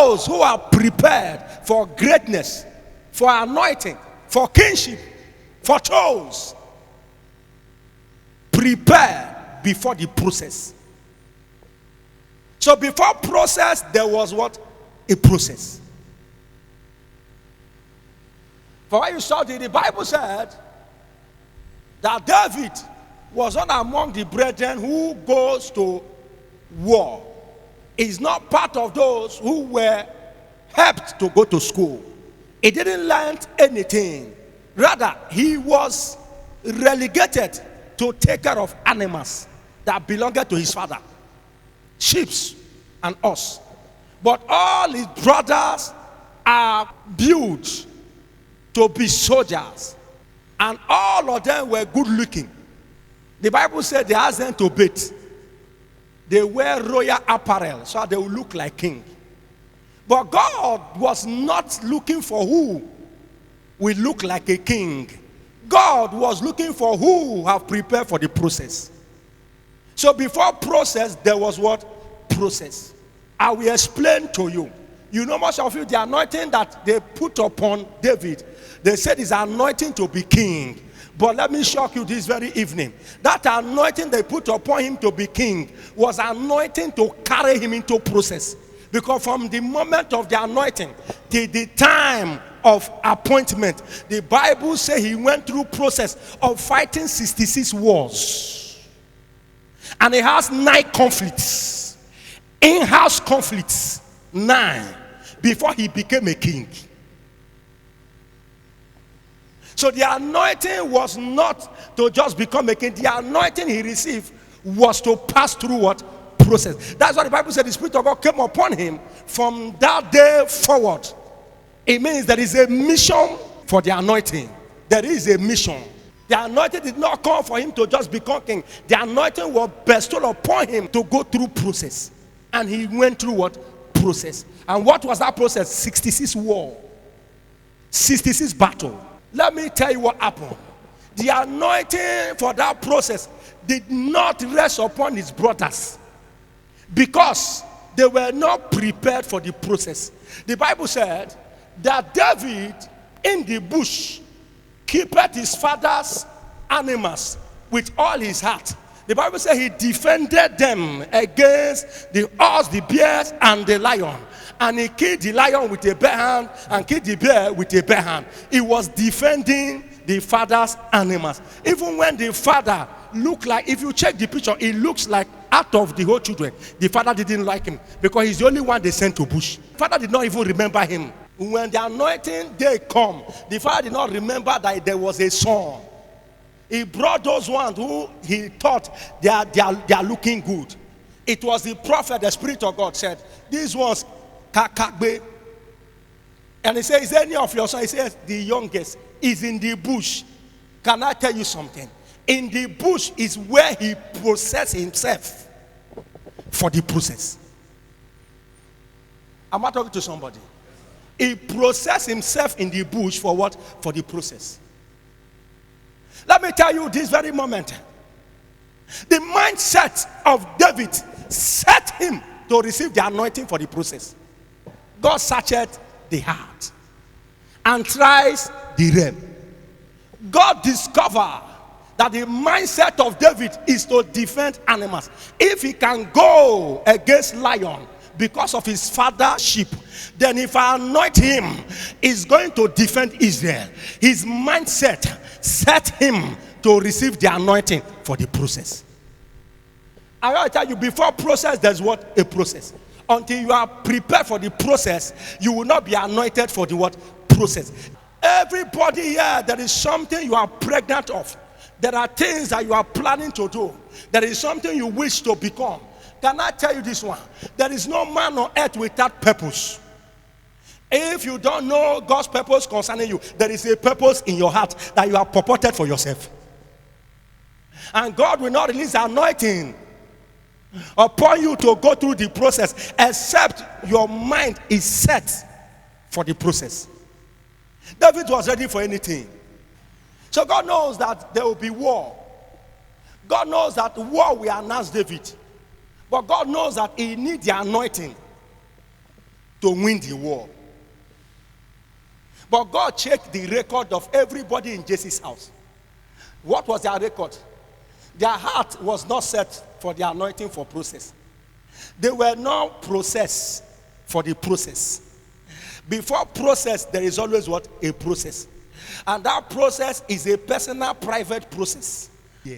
those who are prepared for greatness, for anointing, for kingship, for chose, prepare before the process. So before process, there was what? A process. For when you study, the Bible said that David was not among the brethren who goes to war. He's not part of those who were helped to go to school. He didn't learn anything. Rather, he was relegated to take care of animals that belonged to his father, sheep and us. But all his brothers are built to be soldiers, and all of them were good looking. The Bible said they asked them to bathe. They wear royal apparel so they will look like king. But God was not looking for who will look like a king. God was looking for who have prepared for the process. So before process, there was what? Process. I will explain to you. You know, most of you, the anointing that they put upon David, they said is anointing to be king. But let me shock you this very evening. That anointing they put upon him to be king was anointing to carry him into process. Because from the moment of the anointing till the time of appointment, the Bible says he went through process of fighting 66 wars. And he has 9 conflicts. In-house conflicts, 9, before he became a king. So the anointing was not to just become a king. The anointing he received was to pass through what? Process. That's why the Bible said the Spirit of God came upon him from that day forward. It means there is a mission for the anointing. There is a mission. The anointing did not come for him to just become king. The anointing was bestowed upon him to go through process. And he went through what? Process. And what was that process? 66 war. 66 battle. Let me tell you what happened. The anointing for that process did not rest upon his brothers because they were not prepared for the process. The Bible said that David in the bush kept his father's animals with all his heart. The Bible said he defended them against the horse, the bears, and the lion. And he killed the lion with a bare hand and killed the bear with a bare hand. He was defending the father's animals. Even when the father looked like, if you check the picture, it looks like out of the whole children, the father didn't like him because he's the only one they sent to bush. Father did not even remember him. When the anointing day come, the father did not remember that there was a son. He brought those ones who he thought they are looking good. It was the prophet, the Spirit of God said, these ones, kakagbe. And he says, is any of your sons? He says, the youngest is in the bush. Can I tell you something? In the bush is where he processed himself for the process. Am I talking to somebody? He processed himself in the bush for what? For the process. Let me tell you this very moment. The mindset of David set him to receive the anointing for the process. God searched the heart and tries the realm. God discovered that the mindset of David is to defend animals. If he can go against lion because of his father's sheep, then if I anoint him, he's going to defend Israel. His mindset set him to receive the anointing for the process. I want to tell you, before process, there's what? A process. Until you are prepared for the process, you will not be anointed for the what? Process. Everybody here, there is something you are pregnant of. There are things that you are planning to do. There is something you wish to become. Can I tell you this one? There is no man on earth without purpose. If you don't know God's purpose concerning you, there is a purpose in your heart that you have purported for yourself. And God will not release anointing upon you to go through the process except your mind is set for the process. David was ready for anything. So God knows that there will be war. God knows that war will announce David. But God knows that he needs the anointing to win the war. But God checked the record of everybody in Jesse's house. What was their record? Their heart was not set for the anointing for process. They were not processed for the process. Before process, there is always what? A process. And that process is a personal, private process. Yeah.